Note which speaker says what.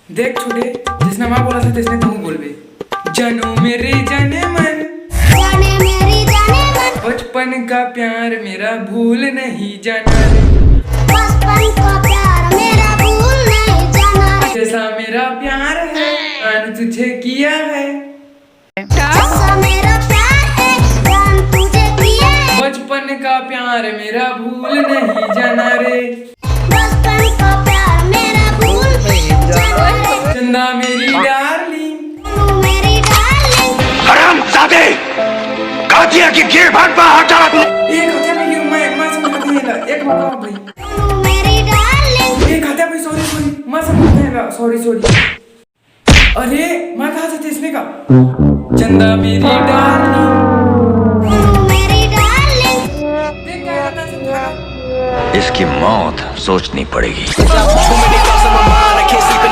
Speaker 1: देख छोटे, जिसने माँ बोला था तिसने तू बोल बे। जनो मेरे जाने मन,
Speaker 2: जाने मेरी जाने मन,
Speaker 1: बचपन का प्यार मेरा भूल नहीं जाना रे।
Speaker 2: बचपन का प्यार मेरा भूल नहीं जाना रे।
Speaker 1: जैसा मेरा प्यार है मैंने तुझे किया है,
Speaker 2: जैसा मेरा प्यार है जान तुझे किया है।
Speaker 1: बचपन का प्यार मेरा भूल नहीं जाना रे।
Speaker 2: बचपन का प्यार मेरा भूल नहीं जाना रे।
Speaker 1: चंदा मेरी डार्लिंग,
Speaker 2: तू मेरी डार्लिंग,
Speaker 3: हरामजादे! कातिया की गिर भाग बाहर डाला तू।
Speaker 1: एक हत्या में गिरूं मैं समझ नहीं ला, एक मौका भाई,
Speaker 2: तू मेरी डार्लिंग,
Speaker 1: एक हत्या भाई, सॉरी मैं समझ नहीं ला, सॉरी। अरे मैं कहा था तिसने का, चंदा मेरी डार्लिंग,
Speaker 2: तू मेरी डार्लिंग,
Speaker 1: देख क्या करना समझा।
Speaker 3: इसकी मौत सोचनी पड़ेगी।
Speaker 4: Too many thoughts on my mind, I can't sleep